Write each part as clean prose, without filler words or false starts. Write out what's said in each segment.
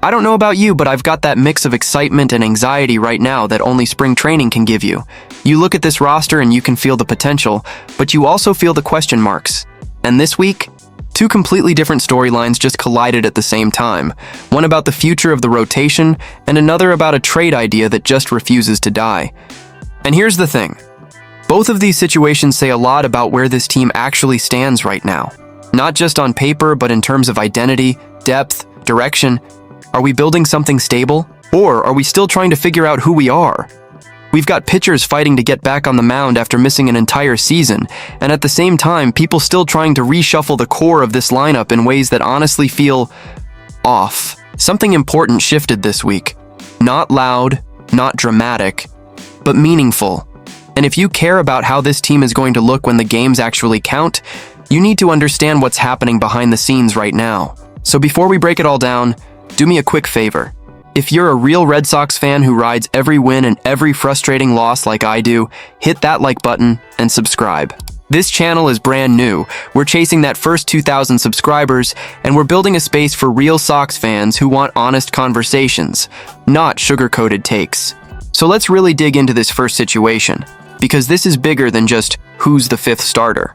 I don't know about you, but I've got that mix of excitement and anxiety right now that only spring training can give you. You look at this roster and you can feel the potential, but you also feel the question marks. And this week, two completely different storylines just collided at the same time. One about the future of the rotation, and another about a trade idea that just refuses to die. And here's the thing. Both of these situations say a lot about where this team actually stands right now. Not just on paper, but in terms of identity, depth, direction. Are we building something stable? Or are we still trying to figure out who we are? We've got pitchers fighting to get back on the mound after missing an entire season, and at the same time, people still trying to reshuffle the core of this lineup in ways that honestly feel off. Something important shifted this week. Not loud, not dramatic, but meaningful. And if you care about how this team is going to look when the games actually count, you need to understand what's happening behind the scenes right now. So before we break it all down, do me a quick favor. If you're a real Red Sox fan who rides every win and every frustrating loss like I do, hit that like button and subscribe. This channel is brand new. We're chasing that first 2,000 subscribers, and we're building a space for real Sox fans who want honest conversations, not sugar-coated takes. So let's really dig into this first situation, because this is bigger than just who's the fifth starter.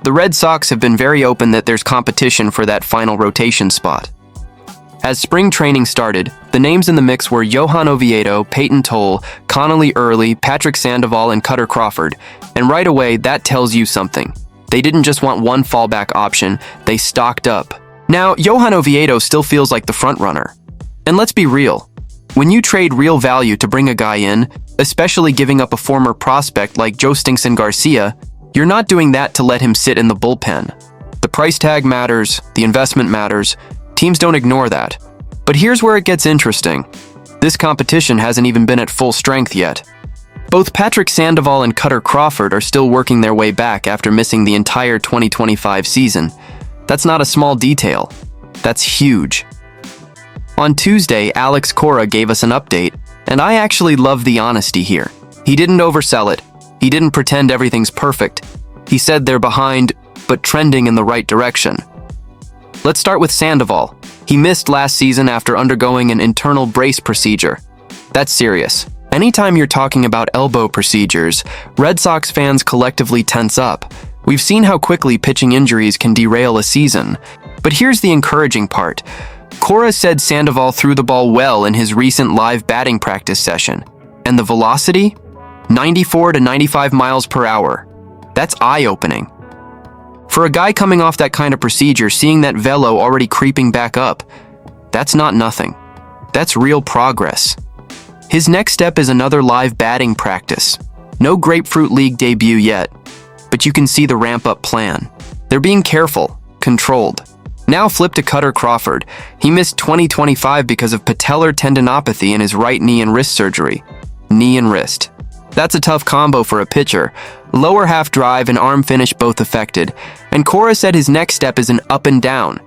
The Red Sox have been very open that there's competition for that final rotation spot. As spring training started, the names in the mix were Johan Oviedo, Peyton Toll, Connolly Early, Patrick Sandoval, and Cutter Crawford. And right away, that tells you something. They didn't just want one fallback option, they stocked up. Now, Johan Oviedo still feels like the frontrunner. And let's be real. When you trade real value to bring a guy in, especially giving up a former prospect like Joe Stinson Garcia, you're not doing that to let him sit in the bullpen. The price tag matters, the investment matters. Teams don't ignore that. But here's where it gets interesting. This competition hasn't even been at full strength yet. Both Patrick Sandoval and Cutter Crawford are still working their way back after missing the entire 2025 season. That's not a small detail. That's huge. On Tuesday, Alex Cora gave us an update, and I actually love the honesty here. He didn't oversell it. He didn't pretend everything's perfect. He said they're behind, but trending in the right direction. Let's start with Sandoval. He missed last season after undergoing an internal brace procedure. That's serious. Anytime you're talking about elbow procedures, Red Sox fans collectively tense up. We've seen how quickly pitching injuries can derail a season. But here's the encouraging part. Cora said Sandoval threw the ball well in his recent live batting practice session. And the velocity? 94 to 95 miles per hour. That's eye-opening. For a guy coming off that kind of procedure, seeing that velo already creeping back up, that's not nothing. That's real progress. His next step is another live batting practice. No Grapefruit League debut yet, but you can see the ramp-up plan. They're being careful, controlled. Now flip to Cutter Crawford. He missed 2025 because of patellar tendinopathy in his right knee and wrist surgery. Knee and wrist. That's a tough combo for a pitcher. Lower half drive and arm finish both affected, and Cora said his next step is an up and down.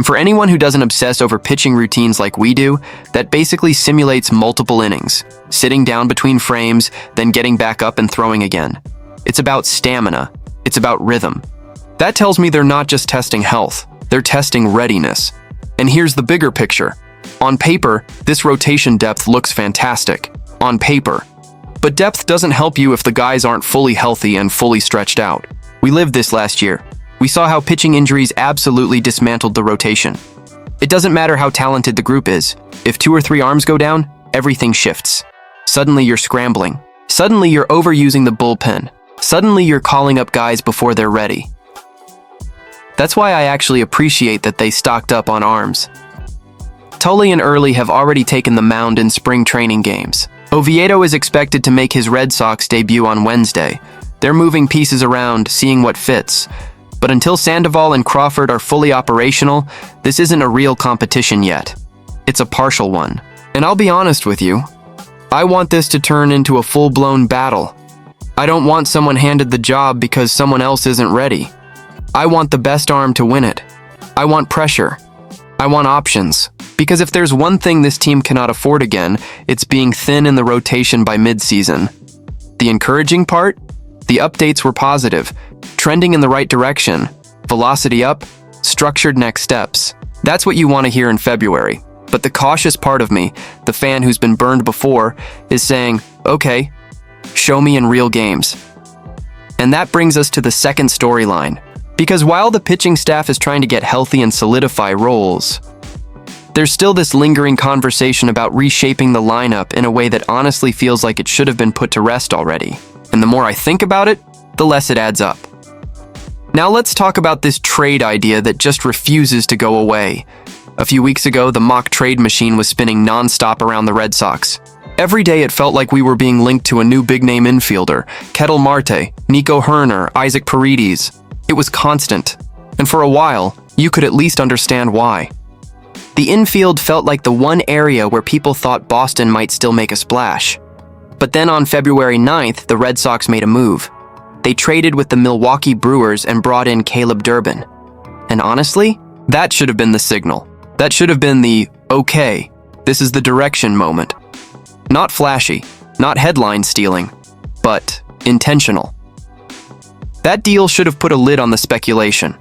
For anyone who doesn't obsess over pitching routines like we do, that basically simulates multiple innings, sitting down between frames, then getting back up and throwing again. It's about stamina. It's about rhythm. That tells me they're not just testing health, they're testing readiness. And here's the bigger picture. On paper, this rotation depth looks fantastic. On paper. But depth doesn't help you if the guys aren't fully healthy and fully stretched out. We lived this last year. We saw how pitching injuries absolutely dismantled the rotation. It doesn't matter how talented the group is. If 2 or 3 arms go down, everything shifts. Suddenly you're scrambling. Suddenly you're overusing the bullpen. Suddenly you're calling up guys before they're ready. That's why I actually appreciate that they stocked up on arms. Tully and Early have already taken the mound in spring training games. Oviedo is expected to make his Red Sox debut on Wednesday. They're moving pieces around, seeing what fits. But until Sandoval and Crawford are fully operational, this isn't a real competition yet. It's a partial one. And I'll be honest with you, I want this to turn into a full-blown battle. I don't want someone handed the job because someone else isn't ready. I want the best arm to win it. I want pressure. I want options. Because if there's one thing this team cannot afford again, it's being thin in the rotation by mid-season. The encouraging part? The updates were positive, trending in the right direction, velocity up, structured next steps. That's what you want to hear in February. But the cautious part of me, the fan who's been burned before, is saying, okay, show me in real games. And that brings us to the second storyline. Because while the pitching staff is trying to get healthy and solidify roles, there's still this lingering conversation about reshaping the lineup in a way that honestly feels like it should have been put to rest already. And the more I think about it, the less it adds up. Now let's talk about this trade idea that just refuses to go away. A few weeks ago, the mock trade machine was spinning non-stop around the Red Sox. Every day it felt like we were being linked to a new big-name infielder, Ketel Marte, Nico Herner, Isaac Paredes. It was constant, and for a while, you could at least understand why. The infield felt like the one area where people thought Boston might still make a splash. But then on February 9th, the Red Sox made a move. They traded with the Milwaukee Brewers and brought in Caleb Durbin. And honestly, that should have been the signal. That should have been the, okay, this is the direction moment. Not flashy, not headline stealing, but intentional. That deal should have put a lid on the speculation.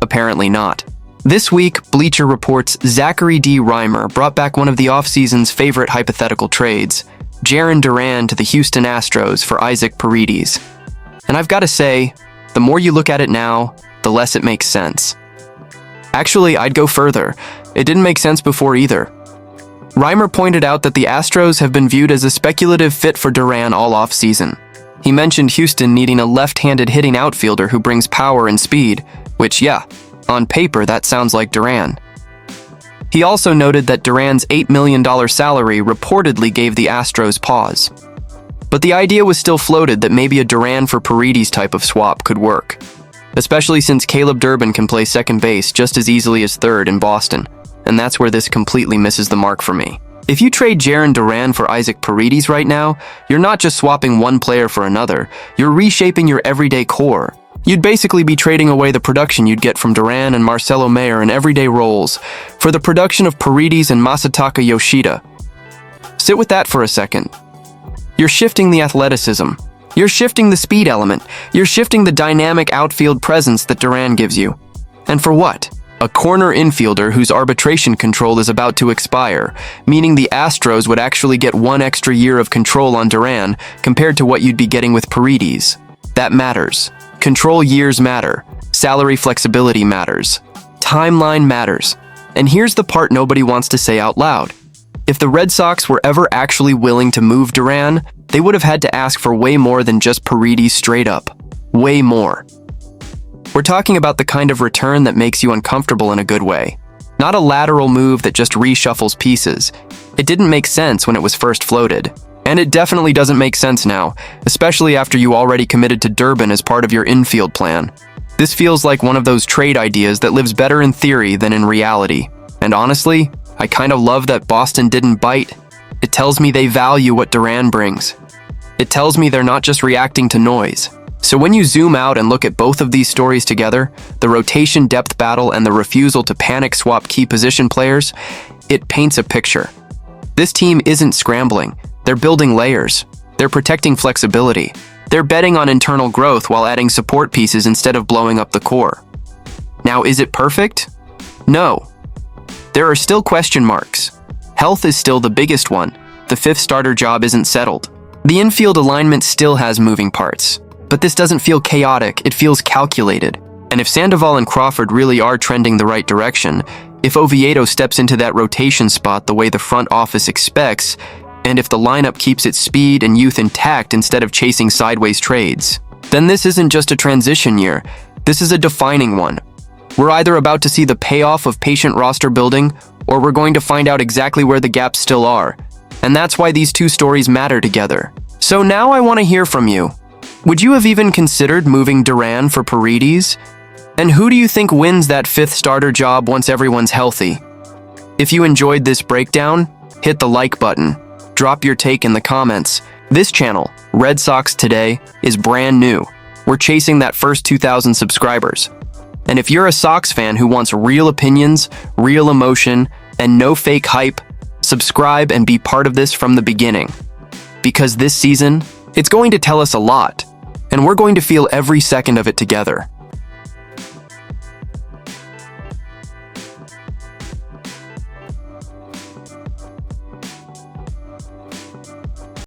Apparently not. This week, Bleacher Report's Zachary D. Reimer brought back one of the offseason's favorite hypothetical trades, Jarren Duran to the Houston Astros for Isaac Paredes. And I've got to say, the more you look at it now, the less it makes sense. Actually, I'd go further. It didn't make sense before either. Reimer pointed out that the Astros have been viewed as a speculative fit for Duran all offseason. He mentioned Houston needing a left-handed hitting outfielder who brings power and speed, which, yeah, on paper that sounds like Duran. He also noted that Duran's $8 million salary reportedly gave the Astros pause. But the idea was still floated that maybe a Duran for Paredes type of swap could work, especially since Caleb Durbin can play second base just as easily as third in Boston, and that's where this completely misses the mark for me. If you trade Jarren Duran for Isaac Paredes right now, you're not just swapping one player for another, you're reshaping your everyday core. You'd basically be trading away the production you'd get from Duran and Marcelo Mayer in everyday roles for the production of Paredes and Masataka Yoshida. Sit with that for a second. You're shifting the athleticism. You're shifting the speed element. You're shifting the dynamic outfield presence that Duran gives you. And for what? A corner infielder whose arbitration control is about to expire, meaning the Astros would actually get one extra year of control on Duran compared to what you'd be getting with Paredes. That matters. Control years matter. Salary flexibility matters. Timeline matters. And here's the part nobody wants to say out loud. If the Red Sox were ever actually willing to move Duran, they would have had to ask for way more than just Paredes straight up. Way more. We're talking about the kind of return that makes you uncomfortable in a good way. Not a lateral move that just reshuffles pieces. It didn't make sense when it was first floated. And it definitely doesn't make sense now, especially after you already committed to Durbin as part of your infield plan. This feels like one of those trade ideas that lives better in theory than in reality. And honestly, I kind of love that Boston didn't bite. It tells me they value what Duran brings. It tells me they're not just reacting to noise. So when you zoom out and look at both of these stories together, the rotation depth battle and the refusal to panic swap key position players, it paints a picture. This team isn't scrambling. They're building layers. They're protecting flexibility. They're betting on internal growth while adding support pieces instead of blowing up the core. Now, is it perfect? No. There are still question marks. Health is still the biggest one. The fifth starter job isn't settled. The infield alignment still has moving parts. But this doesn't feel chaotic, it feels calculated. And if Sandoval and Crawford really are trending the right direction, if Oviedo steps into that rotation spot the way the front office expects, and if the lineup keeps its speed and youth intact instead of chasing sideways trades, then this isn't just a transition year, this is a defining one. We're either about to see the payoff of patient roster building, or we're going to find out exactly where the gaps still are. And that's why these two stories matter together. So now I want to hear from you. Would you have even considered moving Duran for Paredes? And who do you think wins that fifth starter job once everyone's healthy? If you enjoyed this breakdown, hit the like button. Drop your take in the comments. This channel, Red Sox Today, is brand new. We're chasing that first 2,000 subscribers. And if you're a Sox fan who wants real opinions, real emotion, and no fake hype, subscribe and be part of this from the beginning. Because this season, it's going to tell us a lot, and we're going to feel every second of it together.